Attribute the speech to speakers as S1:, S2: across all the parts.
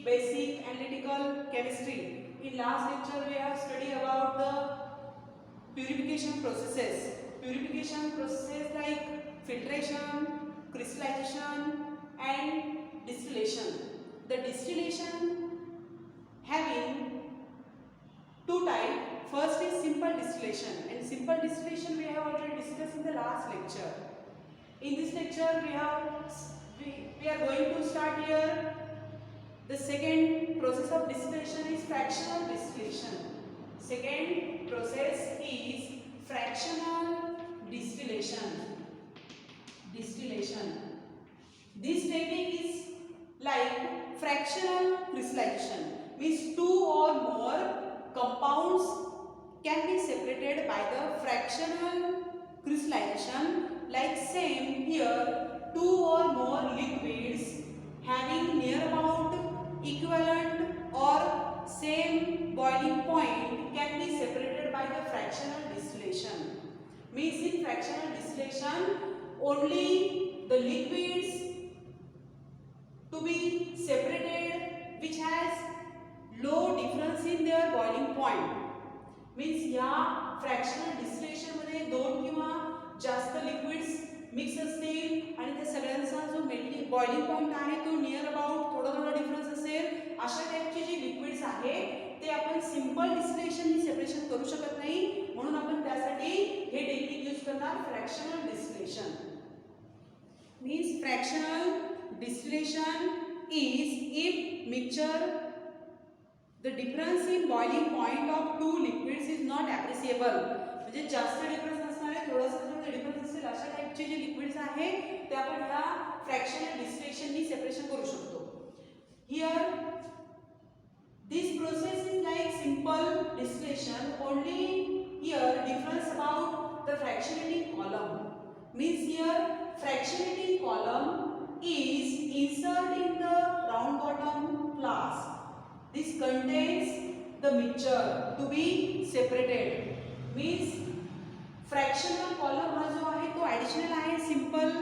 S1: basic analytical chemistry. In last lecture we have studied about the purification processes. Purification processes like filtration, crystallization and distillation. The distillation having two types. First is simple distillation, and simple distillation we have already discussed in the last lecture. In this lecture we are going to start here. The second process of distillation is fractional distillation. Second process is fractional distillation. This technique is like fractional crystallization, means two or more compounds can be separated by the fractional crystallization. Like same here, two or more liquids having near about equivalent or same boiling point can be separated by the fractional distillation. Means in fractional distillation only the liquids to be separated which has low difference in their boiling point. Means या fractional distillation मध्ये दोन किंवा जास्त liquids mix असतील आणि त्या सगळ्यांचा जो मेल्टिंग बॉइलिंग पॉइंट आहे तो नियर अबाउट थोडा डिफरन्स असेल, अशा टाइपचे जे लिक्विड्स आहे ते आपण सिंपल डिस्टिलेशननी सेपरेशन करू शकत नाही, म्हणून आपण त्यासाठी हे टेक्निक यूज करणार fractional distillation. Means fractional distillation is if mixture the difference in boiling point of two liquids is not appreciable. म्हणजे जास्त डिफरन्स नसणारे थोडासा जर डिफरन्स असेल अशा टाइपचे जे लिक्विड्स आहे ते आपण या फ्रॅक्शनल डिस्टिलेशननी सेपरेशन करू शकतो. Here this process is like simple distillation, only here difference about the fractionating column. Means here fractionating column is insert in the round bottom flask. This contains the mixture to be separated. Means fractional column हा जो आहे तो additional आहे simple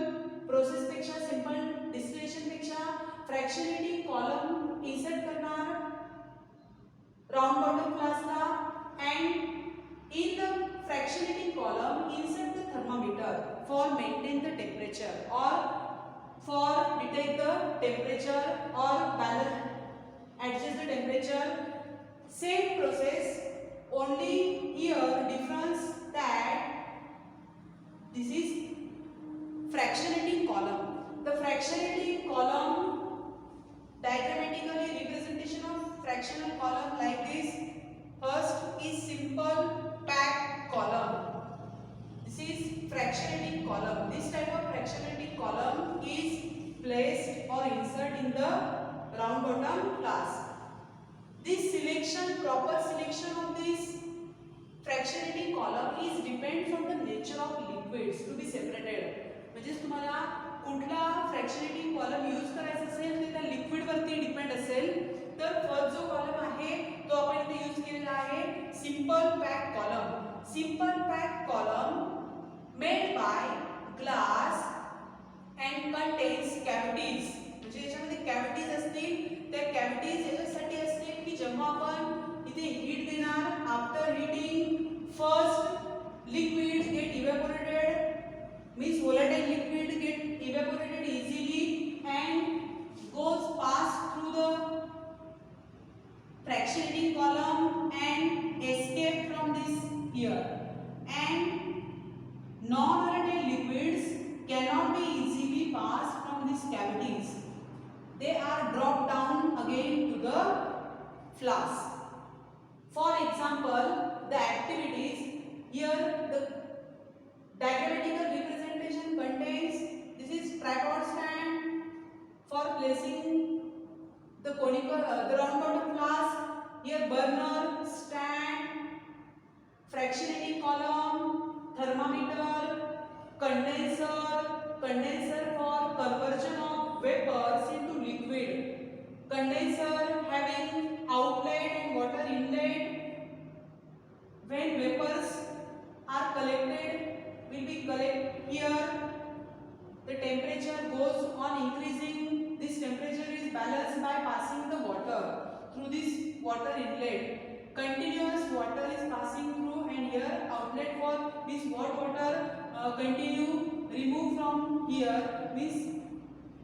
S1: process पेक्षा, simple distillation पेक्षा. fractionating column insert करणार round bottom flask La, and in the fractionating column insert the thermometer for maintain the temperature or for detect the temperature or balance adjust the temperature. Same process, only here difference that this is fractionating column. The fractionating column, diagrammatically representation of fractional column like this. First is simple packed column. This is fractionating column. This type of fractionating column is placed or insert in the round bottom flask. This selection, proper selection of this fractionating column is depends on the nature of liquids to be separated. म्हणजे तुम्हाला कुठला फ्रॅक्शनेटिंग column use करायचा असेल ते त्या liquid वरती depend असेल. तर फर्स्ट जो कॉलम आहे तो आपण इथे यूज केलेला आहे simple pack column. Simple pack column made by glass and contains cavities. म्हणजे याच्यामध्ये कॅव्हिटीज असतील, त्या कॅव्हिटीज याच्यासाठी असतील की जेव्हा आपण इथे हीट देणार, after heating first liquid get evaporated, means volatile liquid get evaporated easily and goes pass through the fractionating column and escape from this here, and non-volatile liquids cannot be easily passed from these cavities. They are dropped down again to the flask. For example, the activities here, the diagrammatical representation contains this is tripod stand for placing the conical the round bottom flask. Here burner, stand, fractionating column, thermometer, condenser for conversion of vapors into liquid, condenser having outlet and water inlet. When vapors are collected will be collect here, the temperature goes on increasing this temperature is balanced by passing the water through this water inlet. Continuous water is passing through, and here outlet for this hot water continue remove from here, means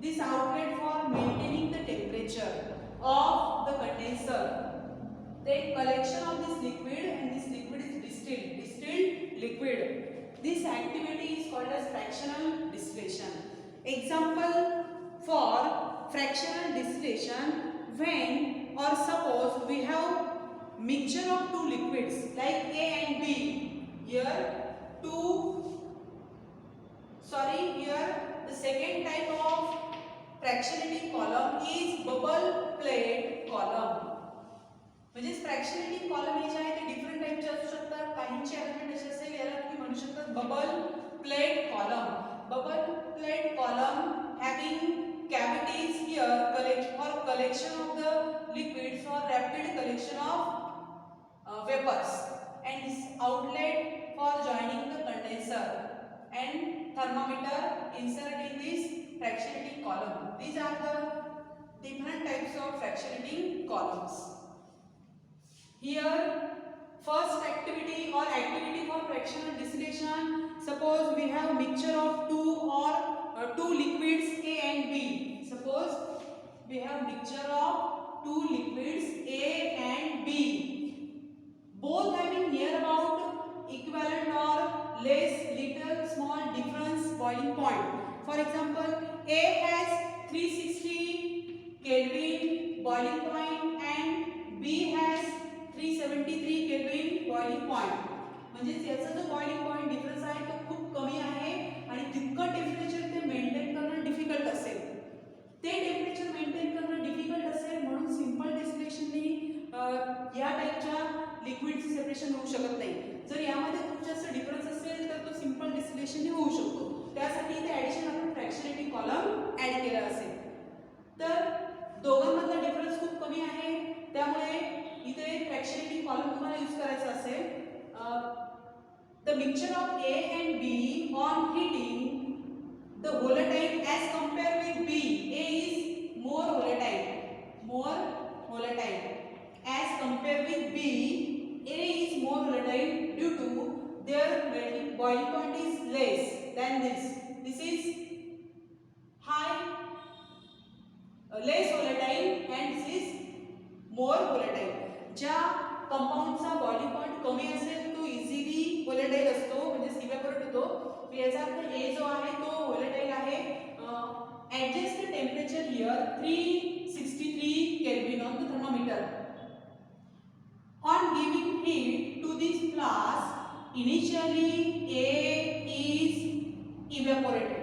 S1: this outlet for maintaining the temperature of the condenser. Then collection of this liquid, and this liquid is distilled liquid. This activity is called as fractional distillation. Example for fractional distillation, when or suppose we have mixture of two liquids like A and B. Here the second type of fractionating column is bubble plate column. म्हणजे फ्रॅक्शनेटिंग column हे जे आहे ते different टाइपचे असू शकतात. काहींची arrangement अशी असेल, याला तुम्ही म्हणू शकता bubble plate column. Bubble plate column having cavities here for collection of the liquids or rapid collection of vapors, and this outlet for joining the condenser and thermometer insert in this fractionating column. These are the different types of fractionating columns. Here first activity or activity for fractional distillation, suppose we have mixture of two liquids A and B. Suppose we have mixture of two liquids A and B, both having near about equivalent or less little small difference boiling point. For example, A has 360 Kelvin boiling point and B has 373 Kelvin boiling point. म्हणजे याचा जो boiling point difference आहे तो खूप कमी आहे आणि तितकं टेम्परेचर ते मेंटेन करणं डिफिकल्ट असेल. ते टेम्परेचर मेंटेन करणं डिफिकल्ट असेल म्हणून सिंपल डिस्टिलेशननी या टाइपच्या लिक्विडचे सेपरेशन होऊ शकत नाही. जर यामध्ये खूप जास्त डिफरन्स असेल तर तो सिंपल डिस्टिलेशननी होऊ शकतो. त्यासाठी इथे ॲडिशन आपण फ्रॅक्शनेटिंग कॉलम ॲड केला असेल. तर दोघांमधला डिफरन्स खूप कमी आहे, त्यामुळे इथे फ्रॅक्शनेटिंग कॉलम तुम्हाला यूज करायचा असेल. The mixture of A and B on heating the volatile as compared with B. A is more volatile as compared with B. A is more volatile due to their boiling point is less than this. This is less volatile and this is more volatile. ज्या कंपाऊंडचा boiling point कमी असेल तो easily व्होलेटाईल असतो, म्हणजे evaporate होतो. याचा अर्थ A जो आहे तो व्होलेटाईल आहे. Adjust the temperature here 363 Kelvin on the thermometer. On giving heat to this flask, initially A is evaporated.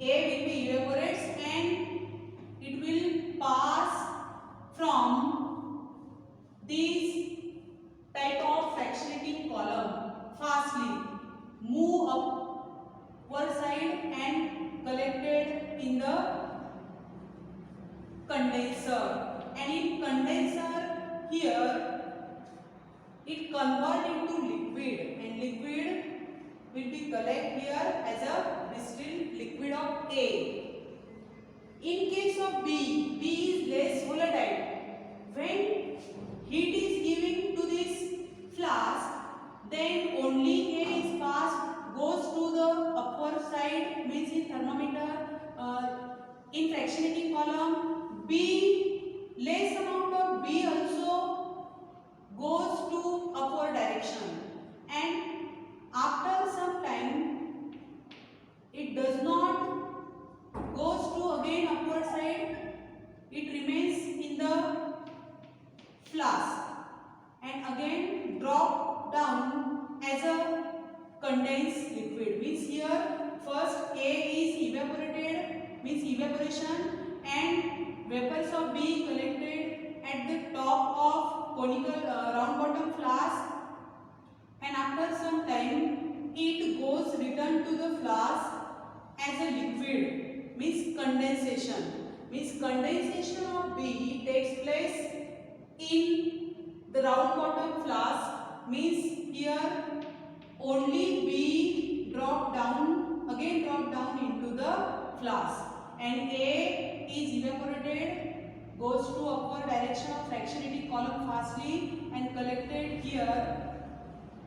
S1: A will be evaporates and it will pass from these type of fractionating column fastly, move upward side and collected in the condenser. And in condenser here it convert into liquid, and liquid will be collected here as a distilled liquid of A. In case of B is less volatile. When heat is given to this flask, then only A is passed, goes to the upper side, means in thermometer. In fractionating column, B, less amount of B also goes to upward direction, and after some time it does not goes to again upward side, it remains in the flask and again drop down as a condensed liquid. Means here first A is evaporated, means evaporation, and vapors of B collected at the top of conical round bottom flask, and after some time it goes return to the flask as a liquid, means condensation. Means condensation of B takes place in the round bottom flask, means here only B drop down into the flask and A is evaporated, goes to upward direction of fractionating column fastly and collected here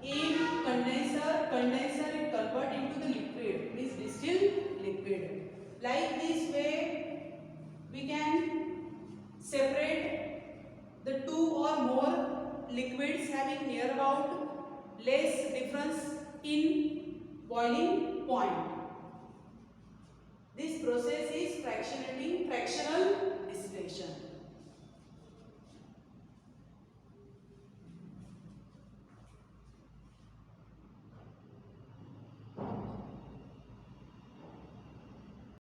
S1: in condenser. Condenser it convert into the liquid, means distilled liquid. Like this way we can separate the two or more liquids having near about less difference in boiling point. This process is fractional distillation.